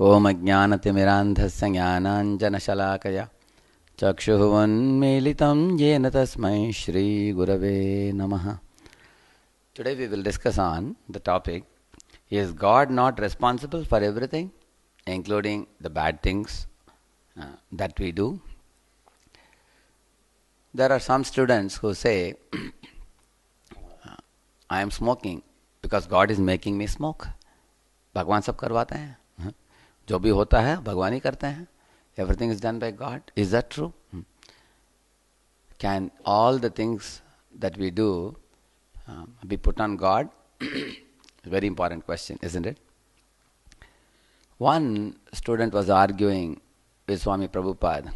Om Ajnanatimirandhasya Jnananjanashalakaya Chakshuvunmilitam Yena Tasmai Shri Gurave Namaha. Today we will discuss on the topic, is God not responsible for everything, including the bad things that we do? There are some students who say, I am smoking because God is making me smoke. भगवान सब करवाते हैं, जो भी होता है भगवान ही करते हैं. Everything is done by God. Is that true? Can all the things that we do be put on God? Very important question, isn't it? One student was arguing with Swami Prabhupada.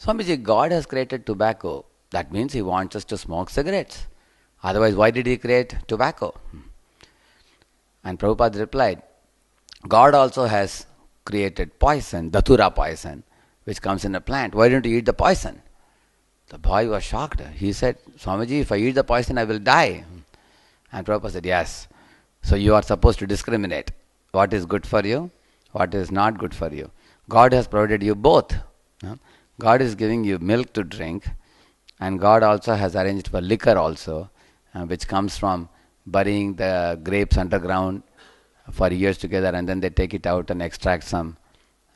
Swamiji, God has created tobacco. That means He wants us to smoke cigarettes. Otherwise, why did He create tobacco? And Prabhupada replied, God also has created poison, datura poison, which comes in a plant. Why don't you eat the poison? The boy was shocked. He said, Swamiji, if I eat the poison, I will die. And Prabhupada said, yes. So you are supposed to discriminate. What is good for you? What is not good for you? God has provided you both. God is giving you milk to drink, and God also has arranged for liquor also, which comes from burying the grapes underground for years together, and then they take it out and extract some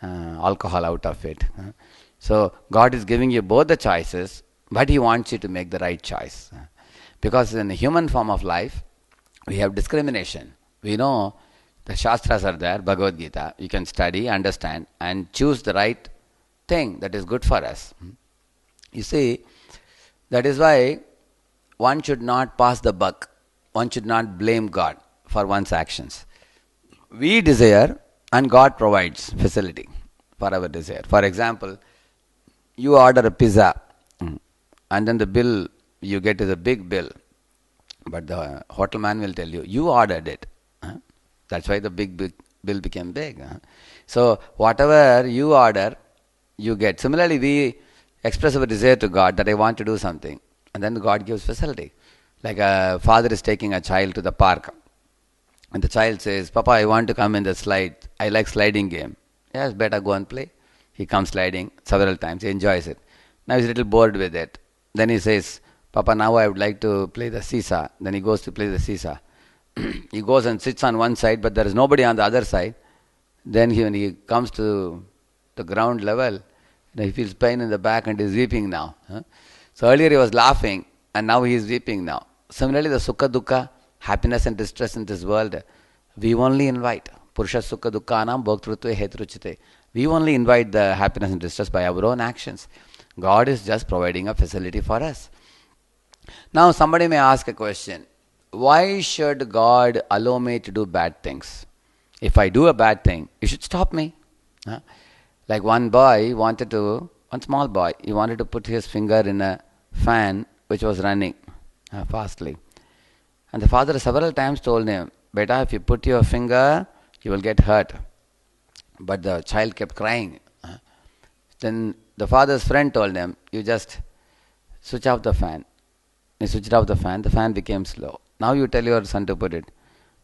alcohol out of it. So God is giving you both the choices, but He wants you to make the right choice. Because in the human form of life, we have discrimination. We know the Shastras are there, Bhagavad Gita. You can study, understand, and choose the right thing that is good for us. You see, that is why one should not pass the buck. One should not blame God for one's actions. We desire, and God provides facility for our desire. For example, you order a pizza, and then the bill you get is a big bill. But the hotel man will tell you, you ordered it. That's why the big bill became big. So whatever you order, you get. Similarly, we express our desire to God that I want to do something, and then God gives facility. Like a father is taking a child to the park, and the child says, Papa, I want to come in the slide. I like sliding game. Yes, better go and play. He comes sliding several times. He enjoys it. Now he's a little bored with it. Then he says, Papa, now I would like to play the seesaw. Then he goes to play the seesaw. He goes and sits on one side, but there is nobody on the other side. Then when he comes to the ground level, he feels pain in the back and is weeping now. So earlier he was laughing, and now he is weeping now. Similarly, the sukha dukkha, happiness and distress in this world, we only invite. Purusha sukha dukkhanam bhoktrutve hetruchite. We only invite the happiness and distress by our own actions. God is just providing a facility for us. Now somebody may ask a question. Why should God allow me to do bad things? If I do a bad thing, you should stop me. Like one small boy, he wanted to put his finger in a fan which was running fastly. And the father several times told him, Beta, if you put your finger, you will get hurt. But the child kept crying. Then the father's friend told him, you just switch off the fan. He switched off the fan became slow. Now you tell your son to put it.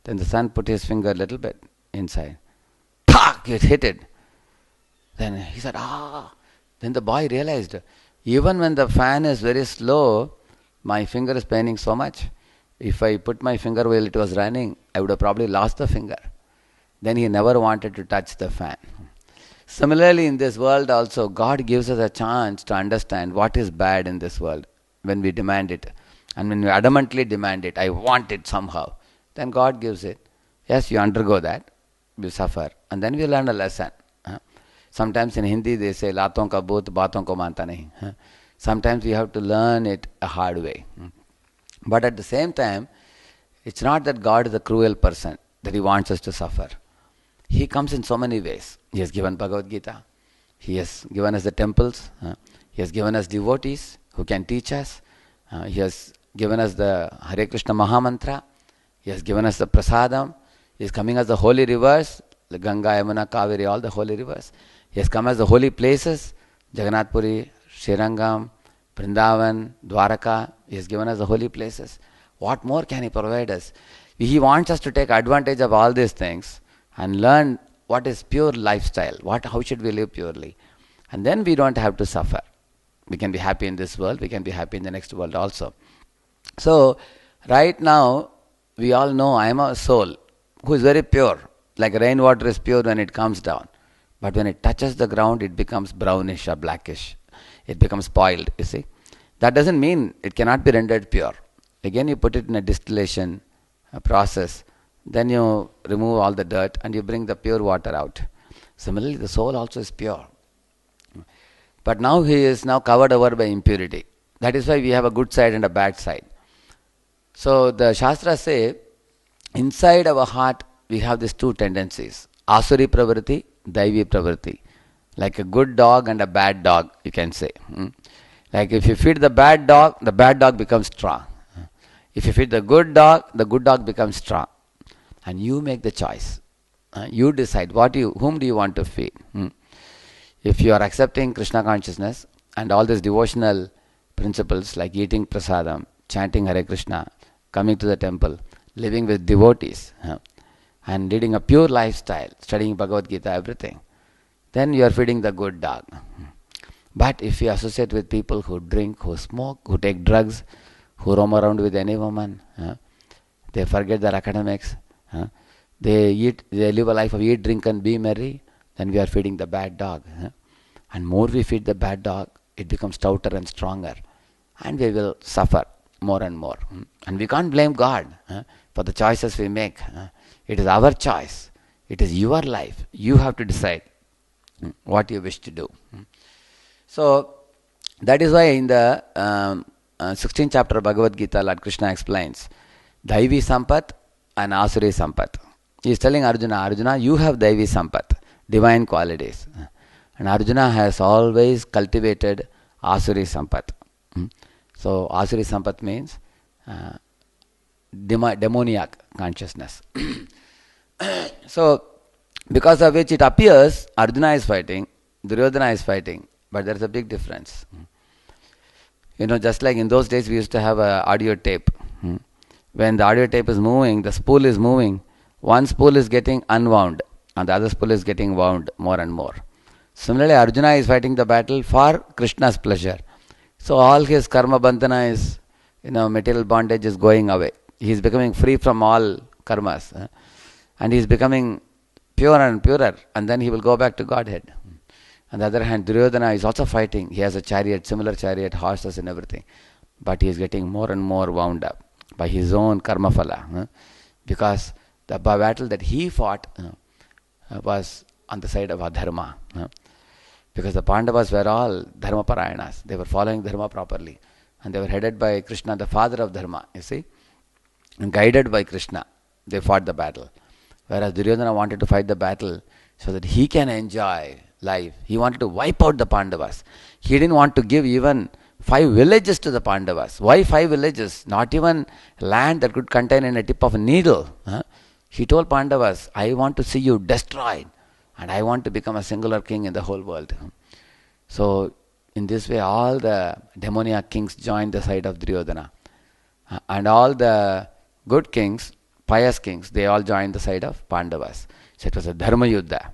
Then the son put his finger a little bit inside. Pak! It hit it. Then he said, Then the boy realized, even when the fan is very slow, my finger is paining so much. If I put my finger while it was running, I would have probably lost the finger. Then he never wanted to touch the fan. Similarly, in this world also, God gives us a chance to understand what is bad in this world when we demand it. And when we adamantly demand it, I want it somehow, then God gives it. Yes, you undergo that, you suffer, and then we learn a lesson. Sometimes in Hindi they say, Laton ka bhoot, baaton ko manta nahi. Sometimes we have to learn it a hard way. But at the same time, it's not that God is a cruel person, that He wants us to suffer. He comes in so many ways. He has given Bhagavad Gita. He has given us the temples. He has given us devotees who can teach us. He has given us the Hare Krishna Mahamantra. He has given us the Prasadam. He is coming as the holy rivers, the Ganga, Yamuna, Kaveri, all the holy rivers. He has come as the holy places, Jagannath Puri, Srirangam, Vrindavan, Dwaraka. He has given us the holy places. What more can He provide us? He wants us to take advantage of all these things and learn what is pure lifestyle, how should we live purely. And then we don't have to suffer. We can be happy in this world, we can be happy in the next world also. So, right now, we all know I am a soul who is very pure. Like rainwater is pure when it comes down. But when it touches the ground, it becomes brownish or blackish. It becomes spoiled, you see. That doesn't mean it cannot be rendered pure. Again, you put it in a distillation process. Then you remove all the dirt and you bring the pure water out. Similarly, the soul also is pure. But now he is now covered over by impurity. That is why we have a good side and a bad side. So the Shastras say, inside our heart we have these two tendencies. Asuri pravritti, Daivi pravritti. Like a good dog and a bad dog, you can say. Like if you feed the bad dog becomes strong. If you feed the good dog becomes strong. And you make the choice. You decide whom do you want to feed. If you are accepting Krishna consciousness and all these devotional principles like eating prasadam, chanting Hare Krishna, coming to the temple, living with devotees, and leading a pure lifestyle, studying Bhagavad Gita, everything, then you are feeding the good dog. But if you associate with people who drink, who smoke, who take drugs, who roam around with any woman, they forget their academics, they live a life of eat, drink and be merry, then we are feeding the bad dog. And more we feed the bad dog, it becomes stouter and stronger. And we will suffer more and more. And we can't blame God for the choices we make. It is our choice. It is your life. You have to decide what you wish to do. So, that is why in the 16th chapter of Bhagavad Gita, Lord Krishna explains Daivi Sampat and Asuri Sampat. He is telling Arjuna, you have Daivi Sampat, divine qualities. And Arjuna has always cultivated Asuri Sampat. So, Asuri Sampat means demoniac consciousness. So, because of which it appears Arjuna is fighting, Duryodhana is fighting, but there is a big difference. Just like in those days we used to have an audio tape. When the audio tape is moving, the spool is moving, one spool is getting unwound and the other spool is getting wound more and more. Similarly, Arjuna is fighting the battle for Krishna's pleasure. So all his karma bandhana is, material bondage is going away. He is becoming free from all karmas. And he is becoming purer and purer. And then he will go back to Godhead. On the other hand, Duryodhana is also fighting. He has a chariot, similar chariot, horses and everything. But he is getting more and more wound up by his own karma phala. Because the battle that he fought was on the side of adharma. Because the Pandavas were all dharma parayanas. They were following dharma properly. And they were headed by Krishna, the father of dharma, you see. And guided by Krishna, they fought the battle. Whereas Duryodhana wanted to fight the battle so that he can enjoy life. He wanted to wipe out the Pandavas. He didn't want to give even 5 villages to the Pandavas. Why 5 villages? Not even land that could contain in a tip of a needle. He told Pandavas, I want to see you destroyed. And I want to become a singular king in the whole world. So, in this way, all the demoniac kings joined the side of Duryodhana. And all the good kings, pious kings, they all joined the side of Pandavas. So, it was a Dharma Yuddha.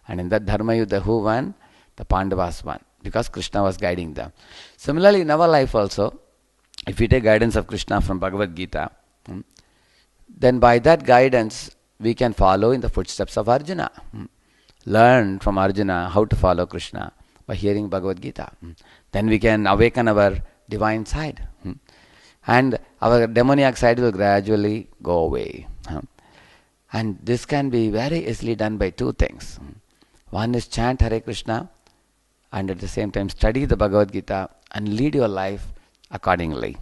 And in that Dharma Yuddha, who won? The Pandavas won. Because Krishna was guiding them. Similarly, in our life also, if we take guidance of Krishna from Bhagavad Gita, then by that guidance, we can follow in the footsteps of Arjuna. Learn from Arjuna how to follow Krishna by hearing Bhagavad Gita. Then we can awaken our divine side. And our demoniac side will gradually go away. And this can be very easily done by 2 things. One is chant Hare Krishna and at the same time study the Bhagavad Gita and lead your life accordingly.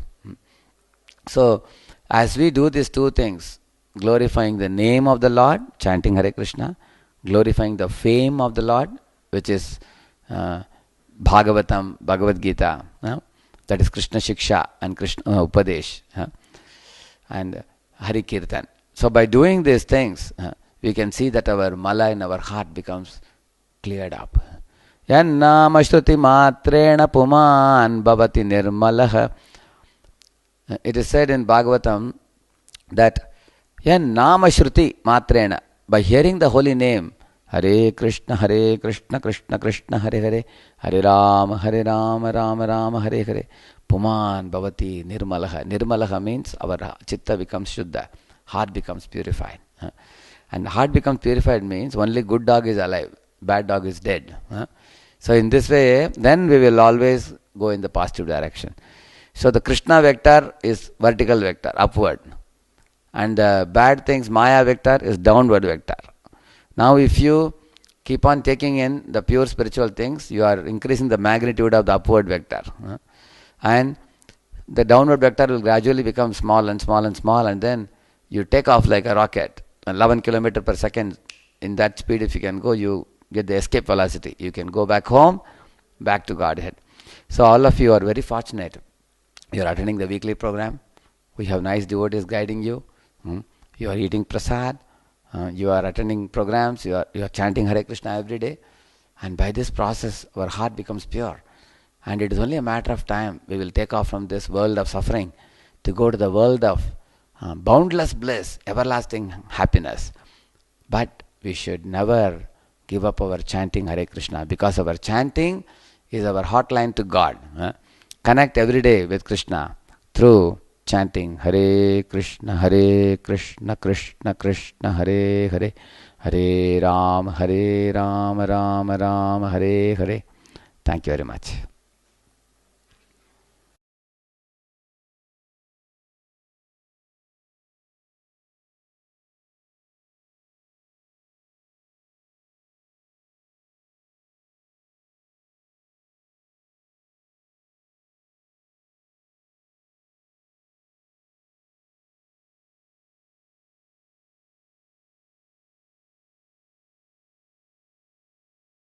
So, as we do these 2 things, glorifying the name of the Lord, chanting Hare Krishna, glorifying the fame of the Lord, which is Bhagavatam, Bhagavad Gita, that is Krishna Shiksha and Krishna Upadesh, and Hari Kirtan. So by doing these things, we can see that our mala in our heart becomes cleared up. Yannama shruti matrena puman bhavati nirmalah. It is said in Bhagavatam that Yannama shruti matrena, by hearing the holy name, Hare Krishna, Krishna Krishna, Hare Hare, Hare Rama, Rama Rama, Hare Hare. Puman Bhavati Nirmalaha. Nirmalaha means our chitta becomes Shuddha, heart becomes purified. And heart becomes purified means only good dog is alive, bad dog is dead. So in this way, then we will always go in the positive direction. So the Krishna vector is vertical vector, upward. And the bad things, Maya vector, is downward vector. Now if you keep on taking in the pure spiritual things, you are increasing the magnitude of the upward vector. And the downward vector will gradually become small and small and small, and then you take off like a rocket, 11 kilometers per second. In that speed, if you can go, you get the escape velocity. You can go back home, back to Godhead. So all of you are very fortunate. You are attending the weekly program. We have nice devotees guiding you. You are eating prasad. You are attending programs. You are chanting Hare Krishna every day. And by this process, our heart becomes pure. And it is only a matter of time. We will take off from this world of suffering to go to the world of boundless bliss, everlasting happiness. But we should never give up our chanting Hare Krishna, because our chanting is our hotline to God. Connect every day with Krishna through chanting Hare Krishna, Krishna Krishna, Hare Hare, Hare Ram, Ram Ram, Hare Hare. Thank you very much.